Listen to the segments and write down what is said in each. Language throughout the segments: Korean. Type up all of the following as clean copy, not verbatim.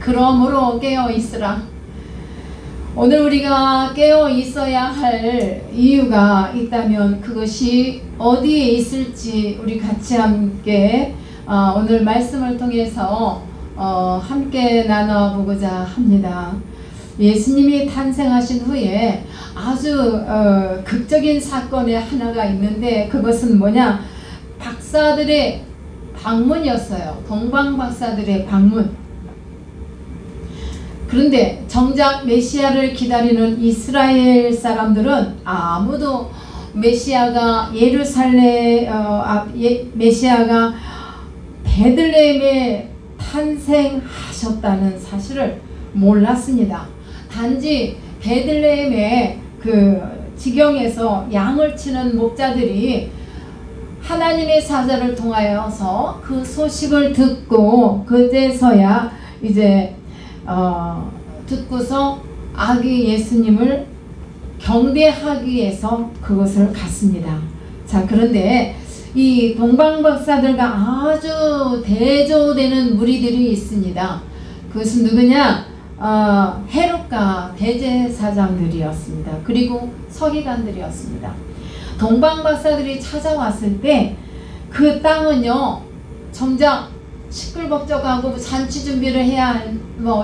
그러므로 깨어 있으라. 오늘 우리가 깨어 있어야 할 이유가 있다면 그것이 어디에 있을지 우리 같이 함께 오늘 말씀을 통해서 함께 나눠보고자 합니다. 예수님이 탄생하신 후에 아주 극적인 사건의 하나가 있는데 그것은 뭐냐? 박사들의 방문이었어요. 동방 박사들의 방문. 그런데 정작 메시아를 기다리는 이스라엘 사람들은 아무도 메시아가 메시아가 베들레헴에 탄생하셨다는 사실을 몰랐습니다. 단지 베들레헴의 그 지경에서 양을 치는 목자들이 하나님의 사자를 통하여서 그 소식을 듣고 그제서야 이제 듣고서 아기 예수님을 경배하기 위해서 그것을 갔습니다. 자, 그런데 이 동방박사들과 아주 대조되는 무리들이 있습니다. 그것은 누구냐? 헤롯과 대제사장들이었습니다. 그리고 서기관들이었습니다. 동방박사들이 찾아왔을 때 그 땅은요, 정작 시끌벅적하고 잔치 준비를 해야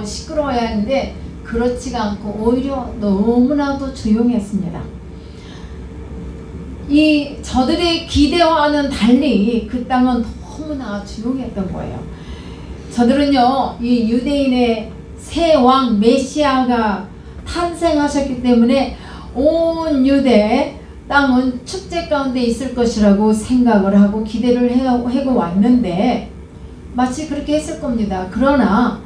시끄러워야 하는데 그렇지가 않고 오히려 너무나도 조용했습니다. 이 저들의 기대와는 달리 그 땅은 너무나 조용했던 거예요. 저들은요, 이 유대인의 새 왕 메시아가 탄생하셨기 때문에 온 유대 땅은 축제 가운데 있을 것이라고 생각을 하고 기대를 하고 왔는데 마치 그렇게 했을 겁니다. 그러나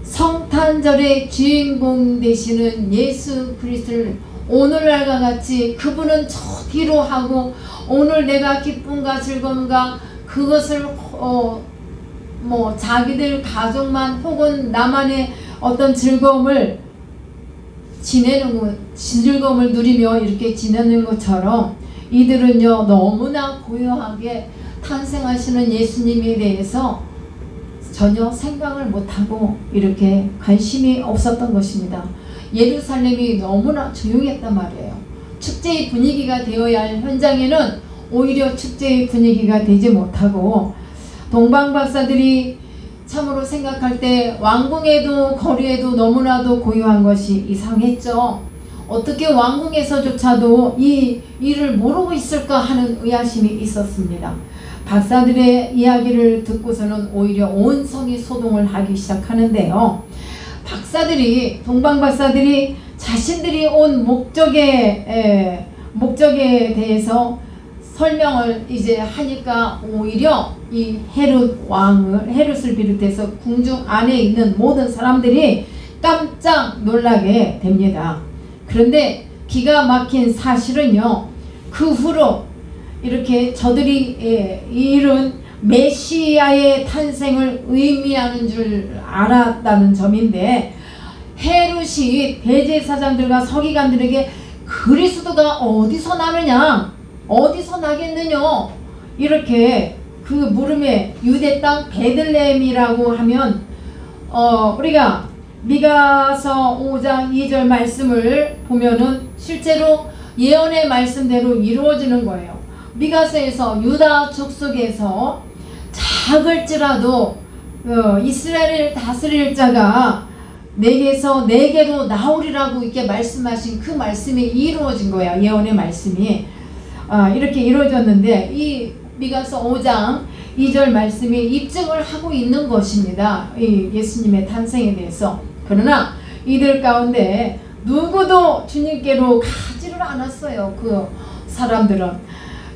성탄절의 주인공 되시는 예수 그리스도를 오늘날과 같이 그분은 저 뒤로 하고 오늘 내가 기쁨과 즐거움과 그것을 자기들 가족만 혹은 나만의 어떤 즐거움을 즐거움을 누리며 이렇게 지내는 것처럼 이들은요, 너무나 고요하게 탄생하시는 예수님에 대해서 전혀 생각을 못하고 이렇게 관심이 없었던 것입니다. 예루살렘이 너무나 조용했단 말이에요. 축제의 분위기가 되어야 할 현장에는 오히려 축제의 분위기가 되지 못하고 동방박사들이 참으로 생각할 때 왕궁에도 거리에도 너무나도 고요한 것이 이상했죠. 어떻게 왕궁에서조차도 이 일을 모르고 있을까 하는 의아심이 있었습니다. 박사들의 이야기를 듣고서는 오히려 온 성이 소동을 하기 시작하는데요. 동방박사들이 자신들이 온 목적에 대해서 설명을 이제 하니까 오히려 이 헤롯을 비롯해서 궁중 안에 있는 모든 사람들이 깜짝 놀라게 됩니다. 그런데 기가 막힌 사실은요, 그 후로 이렇게 저들이 이룬 메시아의 탄생을 의미하는 줄 알았다는 점인데, 헤롯이 대제사장들과 서기관들에게 그리스도가 어디서 나느냐, 어디서 나겠느냐, 이렇게 그 물음에 유대 땅 베들레헴이라고 하면 우리가 미가서 5장 2절 말씀을 보면은 실제로 예언의 말씀대로 이루어지는 거예요. 미가서에서 유다 족속에서 작을지라도 이스라엘을 다스릴 자가 내게서 내게로 나오리라고 이렇게 말씀하신 그 말씀이 이루어진 거야. 예언의 말씀이 이렇게 이루어졌는데 이 미가서 5장 2절 말씀이 입증을 하고 있는 것입니다. 이 예수님의 탄생에 대해서. 그러나 이들 가운데 누구도 주님께로 가지를 않았어요. 그 사람들은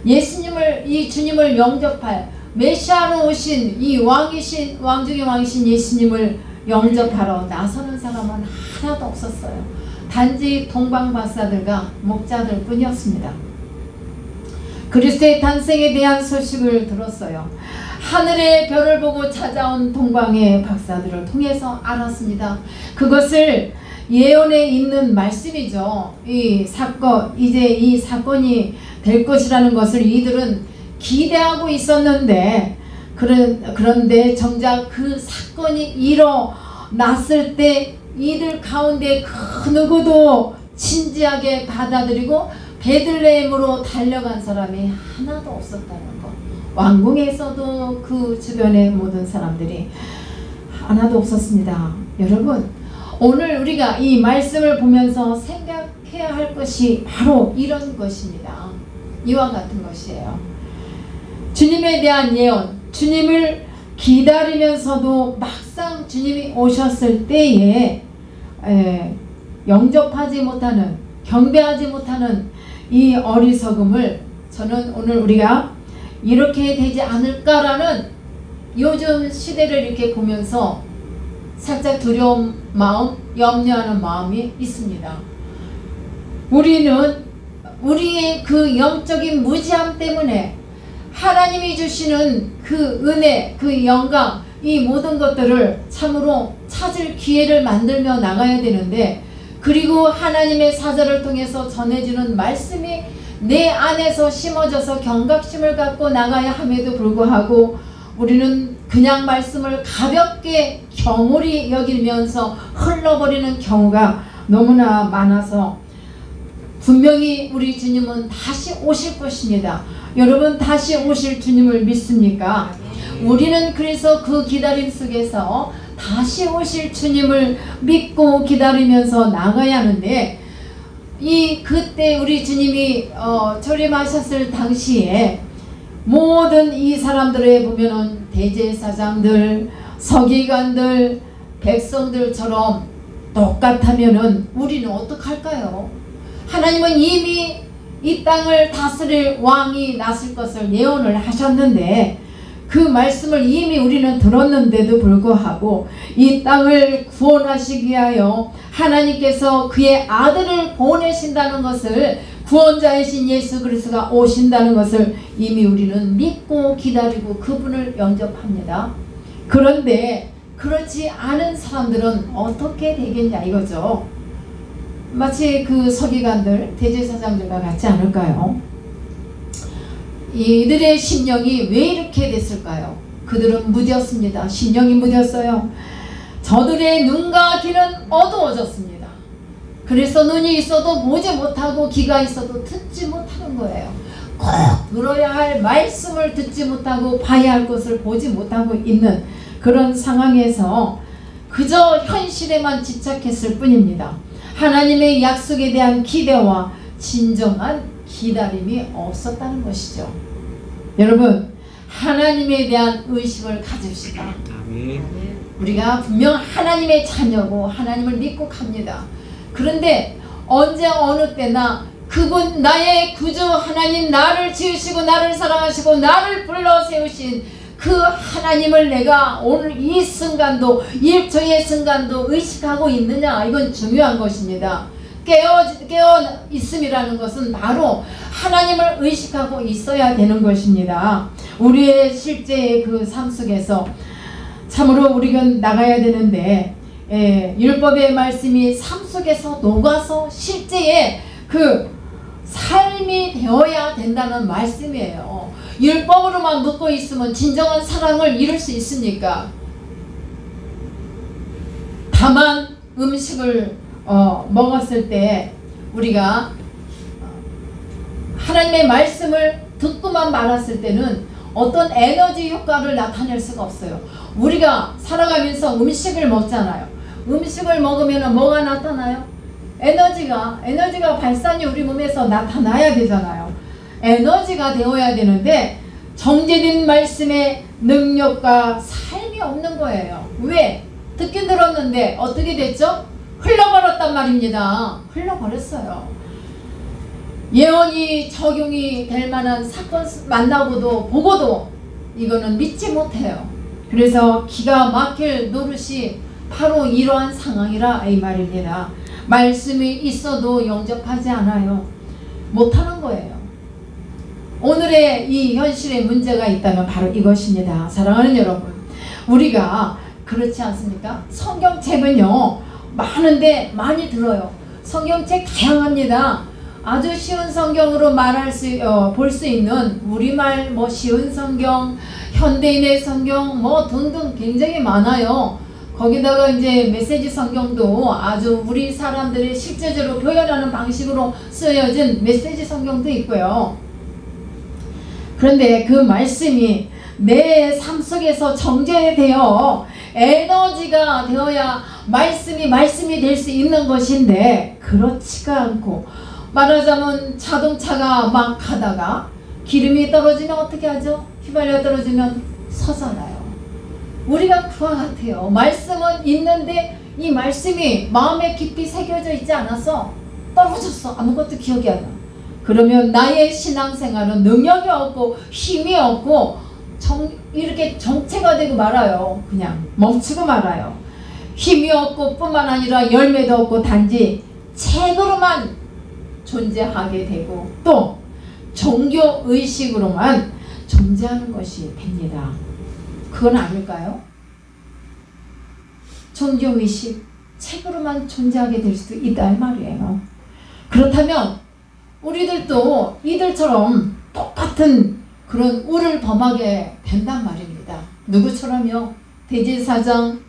이 주님을 영접할 메시아로 오신 이 왕 중의 왕이신 예수님을 영접하러 나서는 사람은 하나도 없었어요. 단지 동방박사들과 목자들 뿐이었습니다. 그리스도의 탄생에 대한 소식을 들었어요. 하늘의 별을 보고 찾아온 동방의 박사들을 통해서 알았습니다. 그것을 예언에 있는 말씀이죠. 이제 이 사건이 될 것이라는 것을 이들은 기대하고 있었는데, 그런데 정작 그 사건이 났을 때 이들 가운데 그 누구도 진지하게 받아들이고 베들레헴으로 달려간 사람이 하나도 없었다는 것. 왕궁에서도 그 주변의 모든 사람들이 하나도 없었습니다. 여러분, 오늘 우리가 이 말씀을 보면서 생각해야 할 것이 바로 이런 것입니다. 이와 같은 것이에요. 주님에 대한 예언, 주님을 기다리면서도 막상 주님이 오셨을 때에 영접하지 못하는, 경배하지 못하는 이 어리석음을 저는 오늘 우리가 이렇게 되지 않을까라는 요즘 시대를 이렇게 보면서 살짝 두려운 마음, 염려하는 마음이 있습니다. 우리는 우리의 그 영적인 무지함 때문에 하나님이 주시는 그 은혜, 그 영광, 이 모든 것들을 참으로 찾을 기회를 만들며 나가야 되는데, 그리고 하나님의 사자를 통해서 전해주는 말씀이 내 안에서 심어져서 경각심을 갖고 나가야 함에도 불구하고 우리는 그냥 말씀을 가볍게 경홀히 여기면서 흘러버리는 경우가 너무나 많아서, 분명히 우리 주님은 다시 오실 것입니다. 여러분, 다시 오실 주님을 믿습니까? 우리는 그래서 그 기다림 속에서 다시 오실 주님을 믿고 기다리면서 나가야 하는데, 그때 우리 주님이 초림하셨을 당시에 모든 이 사람들에 보면은 대제사장들, 서기관들, 백성들처럼 똑같으면은 우리는 어떡할까요? 하나님은 이미 이 땅을 다스릴 왕이 났을 것을 예언을 하셨는데, 그 말씀을 이미 우리는 들었는데도 불구하고 이 땅을 구원하시기 위하여 하나님께서 그의 아들을 보내신다는 것을, 구원자이신 예수 그리스도가 오신다는 것을 이미 우리는 믿고 기다리고 그분을 영접합니다. 그런데 그렇지 않은 사람들은 어떻게 되겠냐 이거죠. 마치 그 서기관들, 대제사장들과 같지 않을까요? 이들의 심령이 왜 이렇게 됐을까요? 그들은 무뎠습니다. 심령이 무뎠어요. 저들의 눈과 귀는 어두워졌습니다. 그래서 눈이 있어도 보지 못하고 귀가 있어도 듣지 못하는 거예요. 꼭 들어야 할 말씀을 듣지 못하고 봐야 할 것을 보지 못하고 있는 그런 상황에서 그저 현실에만 집착했을 뿐입니다. 하나님의 약속에 대한 기대와 진정한 기다림이 없었다는 것이죠. 여러분, 하나님에 대한 의식을 가집시다. 우리가 분명 하나님의 자녀고 하나님을 믿고 갑니다. 그런데 언제 어느 때나 그분 나의 구주 하나님, 나를 지으시고 나를 사랑하시고 나를 불러 세우신 그 하나님을 내가 오늘 이 순간도, 1초의 순간도 의식하고 있느냐, 이건 중요한 것입니다. 깨어 있음이라는 것은 바로 하나님을 의식하고 있어야 되는 것입니다. 우리의 실제의 그 삶 속에서 참으로 우리가 나가야 되는데, 율법의 말씀이 삶 속에서 녹아서 실제의 그 삶이 되어야 된다는 말씀이에요. 율법으로만 묻고 있으면 진정한 사랑을 이룰 수 있습니까? 다만 음식을 먹었을 때 우리가 하나님의 말씀을 듣고만 말았을 때는 어떤 에너지 효과를 나타낼 수가 없어요. 우리가 살아가면서 음식을 먹잖아요. 음식을 먹으면 뭐가 나타나요? 에너지가 발산이 우리 몸에서 나타나야 되잖아요. 에너지가 되어야 되는데 정제된 말씀의 능력과 삶이 없는 거예요. 왜? 듣긴 들었는데 어떻게 됐죠? 흘러버렸단 말입니다. 흘러버렸어요. 예언이 적용이 될 만한 사건 만나고도 보고도 이거는 믿지 못해요. 그래서 기가 막힐 노릇이 바로 이러한 상황이라 이 말입니다. 말씀이 있어도 영접하지 않아요. 못하는 거예요. 오늘의 이 현실에 문제가 있다면 바로 이것입니다. 사랑하는 여러분, 우리가 그렇지 않습니까? 성경책은요 많은데 많이 들어요. 성경책 다양합니다. 아주 쉬운 성경으로 볼 수 있는 우리말 쉬운 성경, 현대인의 성경 등등 굉장히 많아요. 거기다가 이제 메시지 성경도 아주 우리 사람들이 실제적으로 표현하는 방식으로 쓰여진 메시지 성경도 있고요. 그런데 그 말씀이 내 삶 속에서 정제되어 에너지가 되어야 말씀이 될 수 있는 것인데, 그렇지가 않고, 말하자면 자동차가 막 가다가 기름이 떨어지면 어떻게 하죠? 휘발유 떨어지면 서잖아요. 우리가 그와 같아요. 말씀은 있는데 이 말씀이 마음에 깊이 새겨져 있지 않아서 떨어졌어. 아무것도 기억이 안 나. 그러면 나의 신앙생활은 능력이 없고 힘이 없고 이렇게 정체가 되고 말아요. 그냥 멈추고 말아요. 힘이 없고 뿐만 아니라 열매도 없고 단지 책으로만 존재하게 되고 또 종교의식으로만 존재하는 것이 됩니다. 그건 아닐까요? 종교의식, 책으로만 존재하게 될 수도 있다 이 말이에요. 그렇다면 우리들도 이들처럼 똑같은 그런 우를 범하게 된단 말입니다. 누구처럼요? 대제사장,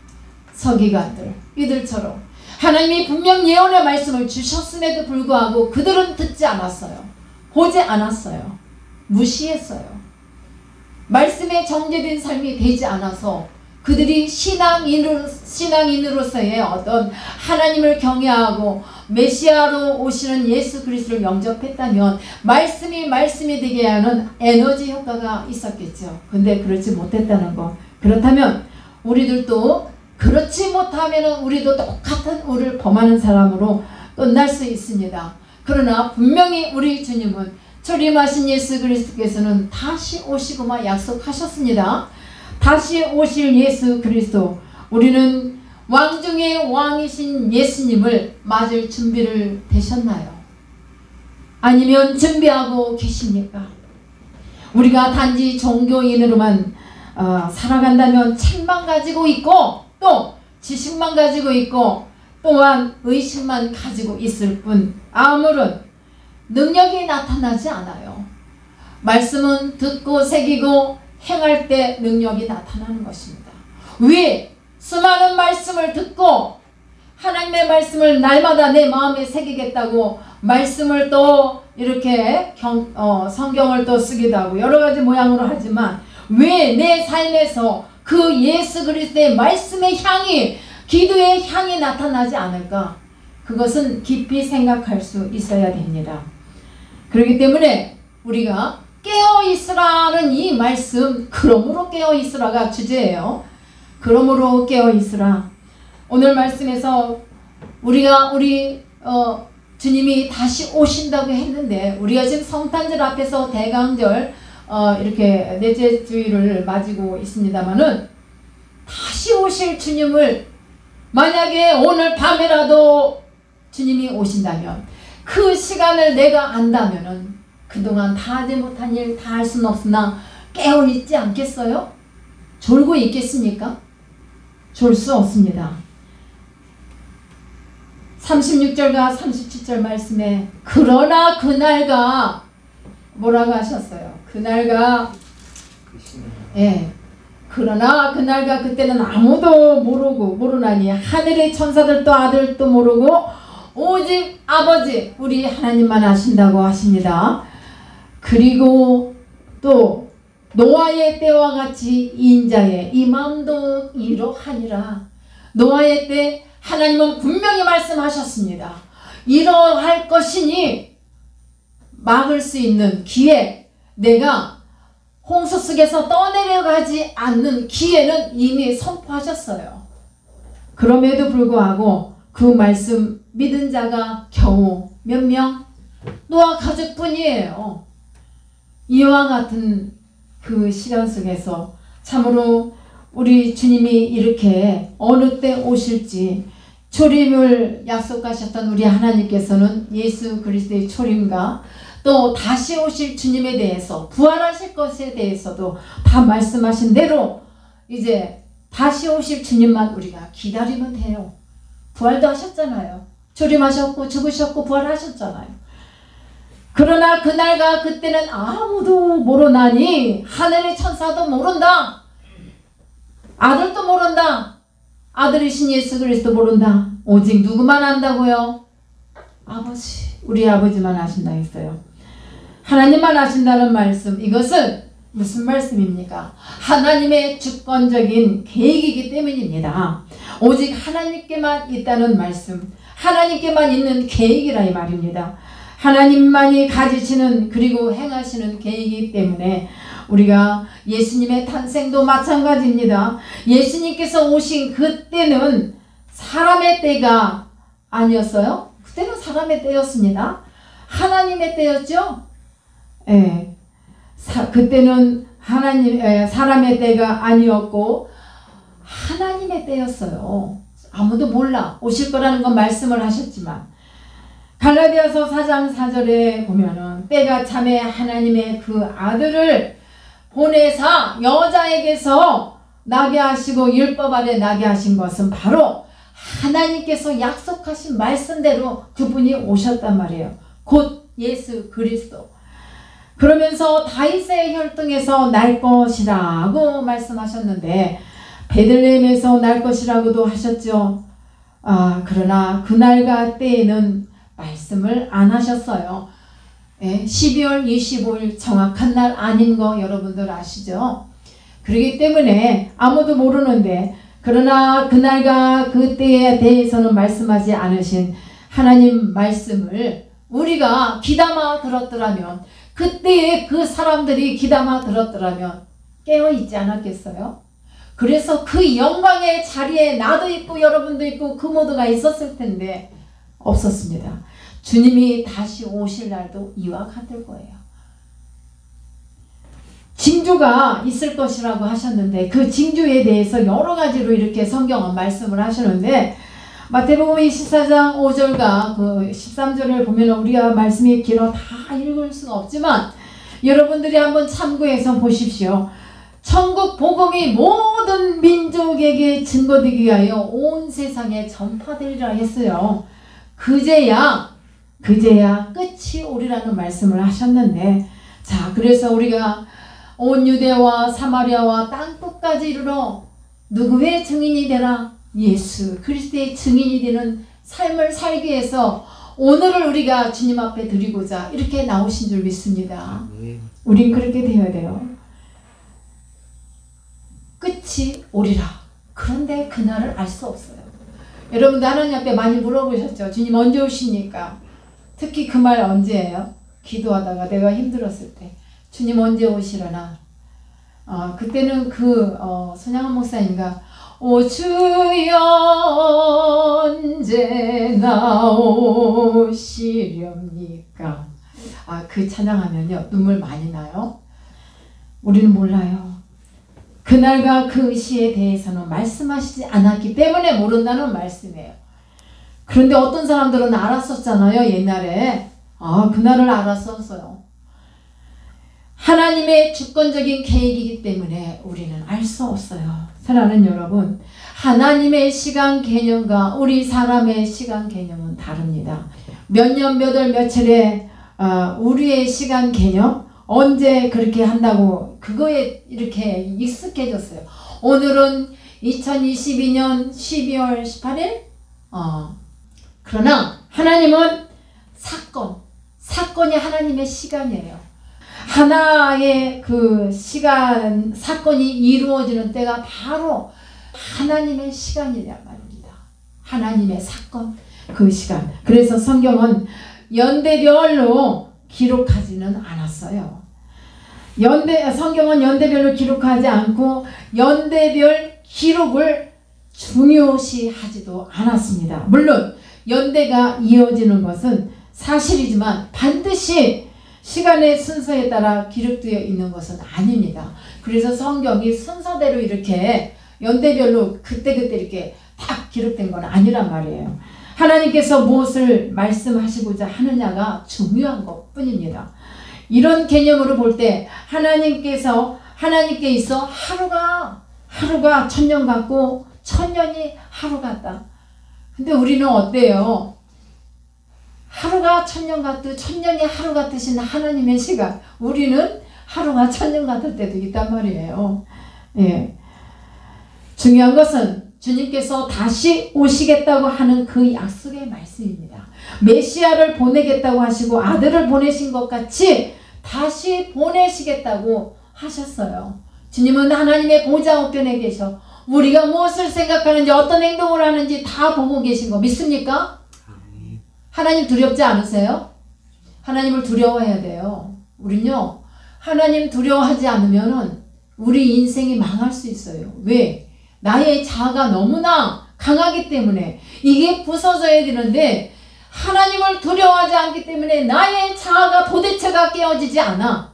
서기관들, 이들처럼 하나님이 분명 예언의 말씀을 주셨음에도 불구하고 그들은 듣지 않았어요. 보지 않았어요. 무시했어요. 말씀에 정제된 삶이 되지 않아서 그들이 신앙인으로서의 어떤 하나님을 경외하고 메시아로 오시는 예수 그리스도를 영접했다면 말씀이 되게 하는 에너지 효과가 있었겠죠. 근데 그렇지 못했다는 거. 그렇다면 우리들도 그렇지 못하면 우리도 똑같은 우를 범하는 사람으로 끝날 수 있습니다. 그러나 분명히 우리 주님은 초림하신 예수 그리스도께서는 다시 오시고만 약속하셨습니다. 다시 오실 예수 그리스도, 우리는 왕 중의 왕이신 예수님을 맞을 준비를 되셨나요? 아니면 준비하고 계십니까? 우리가 단지 종교인으로만 살아간다면 책만 가지고 있고 또 지식만 가지고 있고 또한 의식만 가지고 있을 뿐 아무런 능력이 나타나지 않아요. 말씀은 듣고 새기고 행할 때 능력이 나타나는 것입니다. 왜? 수많은 말씀을 듣고 하나님의 말씀을 날마다 내 마음에 새기겠다고 말씀을 또 이렇게 성경을 또 쓰기도 하고 여러 가지 모양으로 하지만 왜 내 삶에서 그 예수 그리스도의 말씀의 향이, 기도의 향이 나타나지 않을까? 그것은 깊이 생각할 수 있어야 됩니다. 그렇기 때문에 우리가 깨어있으라는 이 말씀, 그러므로 깨어있으라가 주제예요. 그러므로 깨어있으라. 오늘 말씀에서 우리 주님이 다시 오신다고 했는데 우리가 지금 성탄절 앞에서 대강절 이렇게 넷째 주일을 맞이고 있습니다만은 다시 오실 주님을 만약에 오늘 밤에라도 주님이 오신다면 그 시간을 내가 안다면은 그동안 다 하지 못한 일 다 할 수는 없으나 깨어있지 않겠어요? 졸고 있겠습니까? 졸 수 없습니다. 36절과 37절 말씀에 그러나 그날가 뭐라고 하셨어요? 그날가 그러나 그날가 그때는 아무도 모르나니 하늘의 천사들도 아들도 모르고 오직 아버지 우리 하나님만 아신다고 하십니다. 그리고 또 노아의 때와 같이 인자의 이 마음도 이러하니라. 노아의 때 하나님은 분명히 말씀하셨습니다. 이러할 것이니 막을 수 있는 기회, 내가 홍수 속에서 떠내려가지 않는 기회는 이미 선포하셨어요. 그럼에도 불구하고 그 말씀 믿은 자가 겨우 몇 명? 노아 가족뿐이에요. 이와 같은 그 시간 속에서 참으로 우리 주님이 이렇게 어느 때 오실지 초림을 약속하셨던 우리 하나님께서는 예수 그리스도의 초림과 또 다시 오실 주님에 대해서 부활하실 것에 대해서도 다 말씀하신 대로 이제 다시 오실 주님만 우리가 기다리면 돼요. 부활도 하셨잖아요. 초림하셨고 죽으셨고 부활하셨잖아요. 그러나 그날과 그때는 아무도 모르나니 하늘의 천사도 모른다. 아들도 모른다. 아들이신 예수 그리스도 모른다. 오직 누구만 안다고요? 아버지, 우리 아버지만 아신다 했어요. 하나님만 아신다는 말씀, 이것은 무슨 말씀입니까? 하나님의 주권적인 계획이기 때문입니다. 오직 하나님께만 있다는 말씀, 하나님께만 있는 계획이라 이 말입니다. 하나님만이 가지시는 그리고 행하시는 계획이기 때문에 우리가 예수님의 탄생도 마찬가지입니다. 예수님께서 오신 그때는 사람의 때가 아니었어요. 그때는 사람의 때였습니다. 하나님의 때였죠. 예. 그때는 사람의 때가 아니었고 하나님의 때였어요. 아무도 몰라 오실 거라는 건 말씀을 하셨지만 갈라디아서 4장 4절에 보면은 때가 참에 하나님의 그 아들을 보내사 여자에게서 나게 하시고 율법 아래 나게 하신 것은 바로 하나님께서 약속하신 말씀대로 그분이 오셨단 말이에요. 곧 예수 그리스도. 그러면서 다윗의 혈통에서 날 것이라고 말씀하셨는데 베들레헴에서 날 것이라고도 하셨죠. 그러나 그날과 때에는 말씀을 안 하셨어요. 12월 25일 정확한 날 아닌 거 여러분들 아시죠? 그렇기 때문에 아무도 모르는데 그러나 그날과 그 때에 대해서는 말씀하지 않으신 하나님 말씀을 우리가 귀담아 들었더라면 그때에 그 사람들이 귀담아 들었더라면 깨어있지 않았겠어요? 그래서 그 영광의 자리에 나도 있고 여러분도 있고 그 모두가 있었을 텐데 없었습니다. 주님이 다시 오실 날도 이와 같을 거예요. 징조가 있을 것이라고 하셨는데 그 징조에 대해서 여러 가지로 이렇게 성경은 말씀을 하시는데 마태복음 24장 5절과 그 13절을 보면 우리가 말씀이 길어 다 읽을 수가 없지만 여러분들이 한번 참고해서 보십시오. 천국 복음이 모든 민족에게 증거되기 위하여 온 세상에 전파되리라 했어요. 그제야 끝이 오리라는 말씀을 하셨는데 자 그래서 우리가 온 유대와 사마리아와 땅끝까지 이르러 누구의 증인이 되라? 예수 그리스도의 증인이 되는 삶을 살기 위해서 오늘을 우리가 주님 앞에 드리고자 이렇게 나오신 줄 믿습니다. 우린 그렇게 되어야 돼요. 끝이 오리라. 그런데 그날을 알 수 없어요. 여러분도 하나님 앞에 많이 물어보셨죠? 주님 언제 오십니까? 특히 그 말 언제예요? 기도하다가 내가 힘들었을 때 주님 언제 오시려나? 그때는 손양원 목사님과 오 주여 언제 나오시렵니까? 그 찬양하면요 눈물 많이 나요. 우리는 몰라요. 그날과 그 시에 대해서는 말씀하시지 않았기 때문에 모른다는 말씀이에요. 그런데 어떤 사람들은 알았었잖아요. 옛날에 그날을 알았었어요. 하나님의 주권적인 계획이기 때문에 우리는 알 수 없어요. 사랑하는 여러분, 하나님의 시간 개념과 우리 사람의 시간 개념은 다릅니다. 몇 년 몇 월 며칠에 우리의 시간 개념 언제 그렇게 한다고 그거에 이렇게 익숙해졌어요. 오늘은 2022년 12월 18일 그러나 하나님은 사건이 하나님의 시간이에요. 하나의 그 사건이 이루어지는 때가 바로 하나님의 시간이란 말입니다. 하나님의 사건, 그 시간. 그래서 성경은 연대별로 기록하지는 않았어요. 성경은 연대별로 기록하지 않고 연대별 기록을 중요시하지도 않았습니다. 물론 연대가 이어지는 것은 사실이지만 반드시 시간의 순서에 따라 기록되어 있는 것은 아닙니다. 그래서 성경이 순서대로 이렇게 연대별로 그때그때 이렇게 딱 기록된 건 아니란 말이에요. 하나님께서 무엇을 말씀하시고자 하느냐가 중요한 것 뿐입니다. 이런 개념으로 볼 때 하나님께 있어 하루가 천년 같고 천년이 하루 같다. 근데 우리는 어때요? 하루가 천년 같듯 천년이 하루 같으신 하나님의 시간, 우리는 하루가 천년 같을 때도 있단 말이에요. 예. 중요한 것은 주님께서 다시 오시겠다고 하는 그 약속의 말씀입니다. 메시아를 보내겠다고 하시고 아들을 보내신 것 같이 다시 보내시겠다고 하셨어요. 주님은 하나님의 보좌 우편에 계셔 우리가 무엇을 생각하는지 어떤 행동을 하는지 다 보고 계신 거 믿습니까? 하나님 두렵지 않으세요? 하나님을 두려워해야 돼요. 우린요 하나님 두려워하지 않으면 우리 인생이 망할 수 있어요. 왜? 나의 자아가 너무나 강하기 때문에 이게 부서져야 되는데 하나님을 두려워하지 않기 때문에 나의 자아가 도대체가 깨어지지 않아.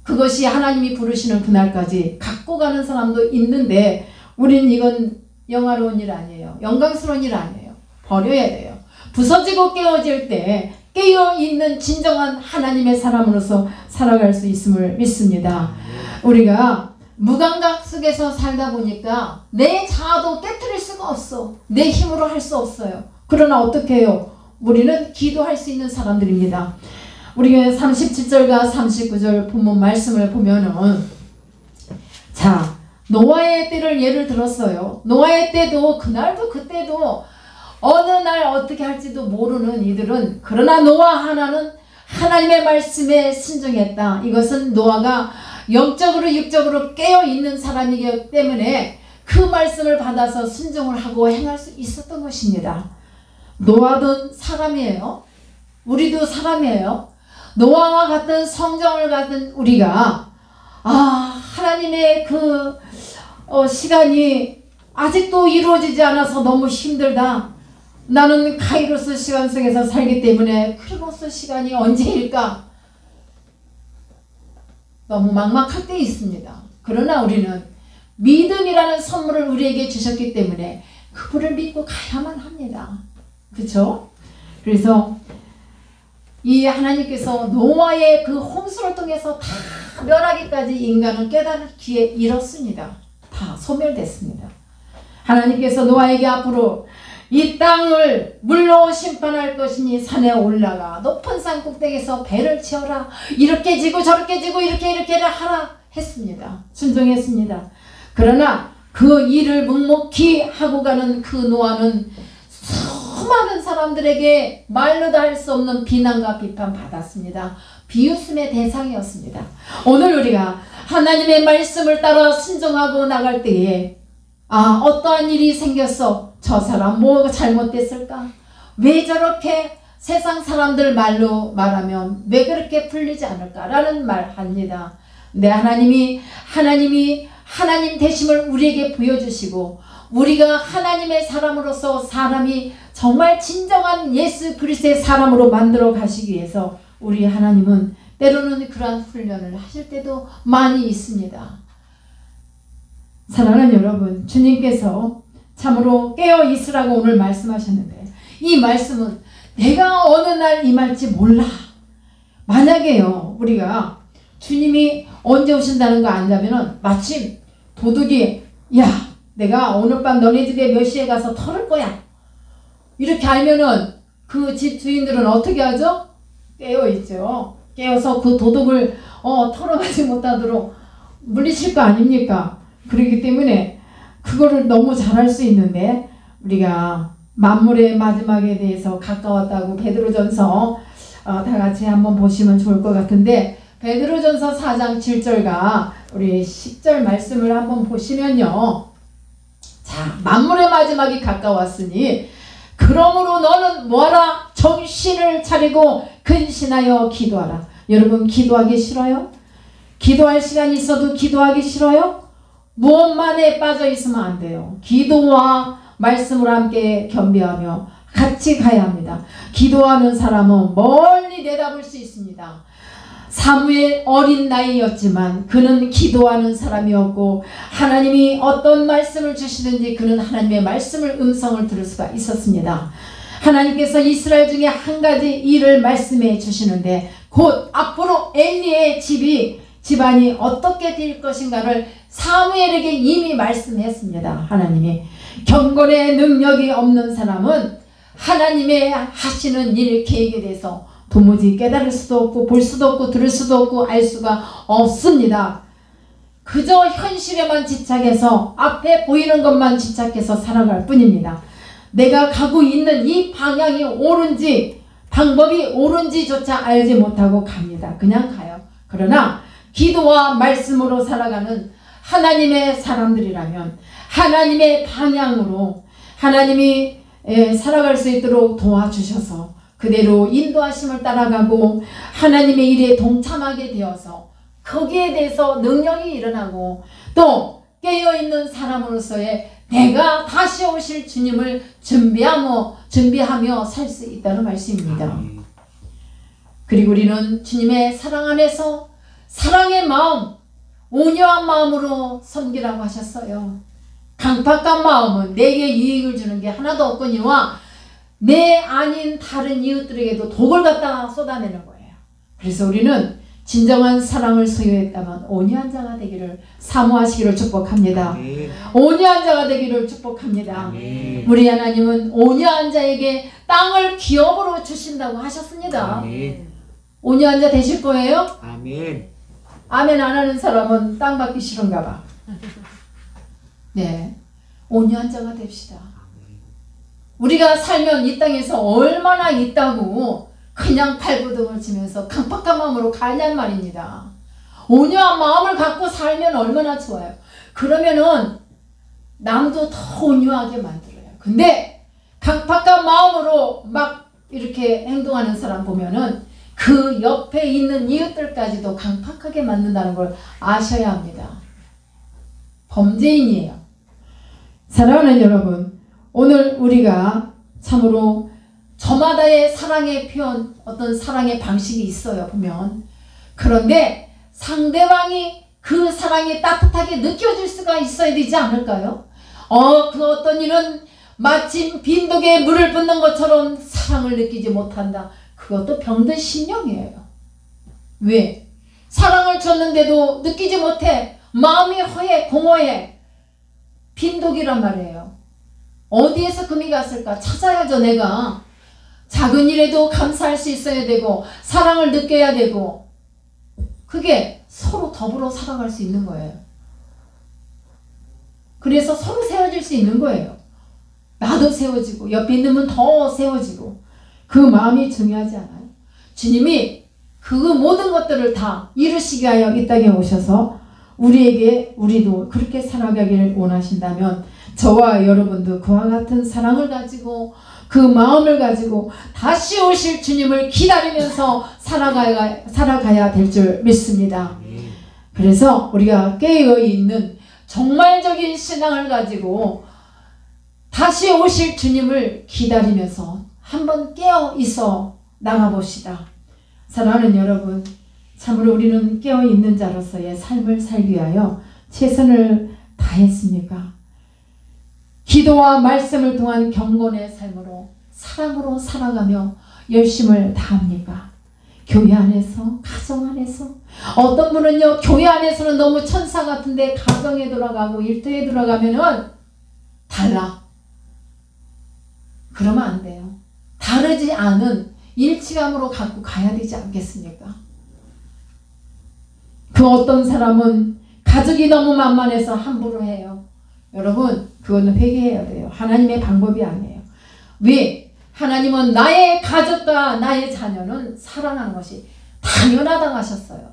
그것이 하나님이 부르시는 그날까지 갖고 가는 사람도 있는데 우린 이건 영화로운 일 아니에요. 영광스러운 일 아니에요. 버려야 돼요. 부서지고 깨어질 때 깨어있는 진정한 하나님의 사람으로서 살아갈 수 있음을 믿습니다. 우리가 무감각 속에서 살다 보니까 내 자아도 깨트릴 수가 없어. 내 힘으로 할 수 없어요. 그러나 어떻게 해요? 우리는 기도할 수 있는 사람들입니다. 우리가 37절과 39절 본문 말씀을 보면은 자 노아의 때를 예를 들었어요. 노아의 때도 그날도 그때도 어느 날 어떻게 할지도 모르는 이들은 그러나 노아 하나는 하나님의 말씀에 순종했다. 이것은 노아가 영적으로 육적으로 깨어있는 사람이기 때문에 그 말씀을 받아서 순종을 하고 행할 수 있었던 것입니다. 노아도 사람이에요. 우리도 사람이에요. 노아와 같은 성정을 가진 우리가 하나님의 그 시간이 아직도 이루어지지 않아서 너무 힘들다. 나는 카이로스 시간 속에서 살기 때문에 크로노스 시간이 언제일까? 너무 막막할 때 있습니다. 그러나 우리는 믿음이라는 선물을 우리에게 주셨기 때문에 그분을 믿고 가야만 합니다. 그렇죠? 그래서 이 하나님께서 노아의 그 홍수를 통해서 다 멸하기까지 인간은 깨달을 기회 잃었습니다. 다 소멸됐습니다. 하나님께서 노아에게 앞으로 이 땅을 물로 심판할 것이니 산에 올라가 높은 산 꼭대기에서 배를 치어라. 이렇게 지고 저렇게 지고 이렇게 하라 했습니다. 순종했습니다. 그러나 그 일을 묵묵히 하고 가는 그 노아는 수많은 사람들에게 말로도 할 수 없는 비난과 비판 받았습니다. 비웃음의 대상이었습니다. 오늘 우리가 하나님의 말씀을 따라 순종하고 나갈 때에 어떠한 일이 생겼어? 저 사람 뭐가 잘못됐을까? 왜 저렇게 세상 사람들 말로 말하면 왜 그렇게 풀리지 않을까? 라는 말 합니다. 네, 하나님이 하나님 되심을 우리에게 보여주시고 우리가 하나님의 사람으로서 사람이 정말 진정한 예수 그리스도의 사람으로 만들어 가시기 위해서 우리 하나님은 때로는 그러한 훈련을 하실 때도 많이 있습니다. 사랑하는 여러분, 주님께서 참으로 깨어 있으라고 오늘 말씀하셨는데 이 말씀은 내가 어느 날 임할지 몰라. 만약에요 우리가 주님이 언제 오신다는 거 안다면은 마침 도둑이 내가 오늘 밤 너네 집에 몇 시에 가서 털을 거야 이렇게 알면은 그 집 주인들은 어떻게 하죠? 깨어있죠. 깨어서 그 도둑을 털어가지 못하도록 물리칠 거 아닙니까? 그렇기 때문에 그거를 너무 잘할 수 있는데 우리가 만물의 마지막에 대해서 가까웠다고 베드로전서 다 같이 한번 보시면 좋을 것 같은데 베드로전서 4장 7절과 우리 10절 말씀을 한번 보시면요. 자, 만물의 마지막이 가까웠으니 그러므로 너는 뭐하라? 정신을 차리고 근신하여 기도하라. 여러분 기도하기 싫어요? 기도할 시간이 있어도 기도하기 싫어요? 무엇만에 빠져 있으면 안 돼요. 기도와 말씀을 함께 겸비하며 같이 가야 합니다. 기도하는 사람은 멀리 내다볼 수 있습니다. 사무엘 어린 나이였지만 그는 기도하는 사람이었고 하나님이 어떤 말씀을 주시든지 그는 하나님의 말씀을 음성을 들을 수가 있었습니다. 하나님께서 이스라엘 중에 한 가지 일을 말씀해 주시는데 곧 앞으로 엘리의 집안이 어떻게 될 것인가를 사무엘에게 이미 말씀했습니다. 하나님이 경건의 능력이 없는 사람은 하나님의 하시는 일 계획에 대해서 도무지 깨달을 수도 없고 볼 수도 없고 들을 수도 없고 알 수가 없습니다. 그저 현실에만 집착해서 앞에 보이는 것만 집착해서 살아갈 뿐입니다. 내가 가고 있는 이 방향이 옳은지 방법이 옳은지조차 알지 못하고 갑니다. 그냥 가요. 그러나 기도와 말씀으로 살아가는 하나님의 사람들이라면 하나님의 방향으로 하나님이 살아갈 수 있도록 도와주셔서 그대로 인도하심을 따라가고 하나님의 일에 동참하게 되어서 거기에 대해서 능력이 일어나고 또 깨어있는 사람으로서의 내가 다시 오실 주님을 준비하며 살 수 있다는 말씀입니다. 그리고 우리는 주님의 사랑 안에서 사랑의 마음, 온유한 마음으로 섬기라고 하셨어요. 강팍한 마음은 내게 유익을 주는 게 하나도 없거니와 내 아닌 다른 이웃들에게도 독을 갖다 쏟아내는 거예요. 그래서 우리는 진정한 사랑을 소유했다면 온유한 자가 되기를 사모하시기를 축복합니다. 아멘. 온유한 자가 되기를 축복합니다. 아멘. 우리 하나님은 온유한 자에게 땅을 기업으로 주신다고 하셨습니다. 아멘. 온유한 자 되실 거예요? 아멘. 아멘 안 하는 사람은 땅 받기 싫은가 봐. 네, 온유한 자가 됩시다. 우리가 살면 이 땅에서 얼마나 있다고 그냥 발버둥을 치면서 강팍한 마음으로 가냔 말입니다. 온유한 마음을 갖고 살면 얼마나 좋아요. 그러면은 남도 더 온유하게 만들어요. 근데 강팍한 마음으로 막 이렇게 행동하는 사람 보면은 그 옆에 있는 이웃들까지도 강팍하게 만든다는 걸 아셔야 합니다. 범죄인이에요. 사랑하는 여러분, 오늘 우리가 참으로 저마다의 사랑의 표현, 어떤 사랑의 방식이 있어요, 보면. 그런데 상대방이 그 사랑이 따뜻하게 느껴질 수가 있어야 되지 않을까요? 그 어떤 이는 마침 빈독에 물을 붓는 것처럼 사랑을 느끼지 못한다. 그것도 병든 심령이에요. 왜? 사랑을 줬는데도 느끼지 못해. 마음이 허해, 공허해. 빈독이란 말이에요. 어디에서 금이 갔을까? 찾아야죠, 내가. 작은 일에도 감사할 수 있어야 되고 사랑을 느껴야 되고 그게 서로 더불어 살아갈 수 있는 거예요. 그래서 서로 세워질 수 있는 거예요. 나도 세워지고 옆에 있는 분 더 세워지고 그 마음이 중요하지 않아요? 주님이 그 모든 것들을 다 이루시게 하여 이 땅에 오셔서 우리도 그렇게 살아가기를 원하신다면 저와 여러분도 그와 같은 사랑을 가지고 그 마음을 가지고 다시 오실 주님을 기다리면서 살아가야 될 줄 믿습니다. 그래서 우리가 깨어있는 정말적인 신앙을 가지고 다시 오실 주님을 기다리면서 한번 깨어있어 나가봅시다. 사랑하는 여러분, 참으로 우리는 깨어있는 자로서의 삶을 살기 위하여 최선을 다했습니까? 기도와 말씀을 통한 경건의 삶으로 사랑으로 살아가며 열심을 다합니까? 교회 안에서, 가정 안에서. 어떤 분은요, 교회 안에서는 너무 천사 같은데 가정에 들어가고 일터에 들어가면은 달라. 그러면 안 돼요. 다르지 않은 일치감으로 갖고 가야 되지 않겠습니까? 그 어떤 사람은 가족이 너무 만만해서 함부로 해요. 여러분, 그거는 회개해야 돼요. 하나님의 방법이 아니에요. 왜? 하나님은 나의 가족과 나의 자녀는 사랑하는 것이 당연하다고 하셨어요.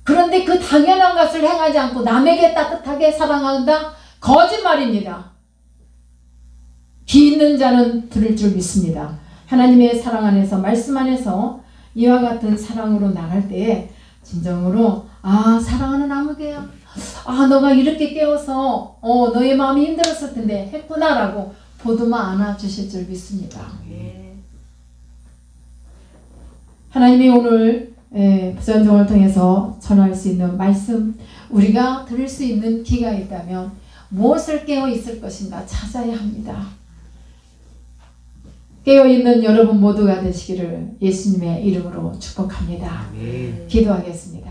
그런데 그 당연한 것을 행하지 않고 남에게 따뜻하게 사랑한다? 거짓말입니다. 귀 있는 자는 들을 줄 믿습니다. 하나님의 사랑 안에서, 말씀 안에서 이와 같은 사랑으로 나갈 때에 진정으로 사랑하는 아무개야, 너가 이렇게 깨워서 너의 마음이 힘들었을 텐데 했구나 라고 보듬어 안아주실 줄 믿습니다. 하나님이 오늘 부전종을 통해서 전할 수 있는 말씀, 우리가 들을 수 있는 귀가 있다면 무엇을 깨어 있을 것인가 찾아야 합니다. 깨어있는 여러분 모두가 되시기를 예수님의 이름으로 축복합니다. 아멘. 기도하겠습니다.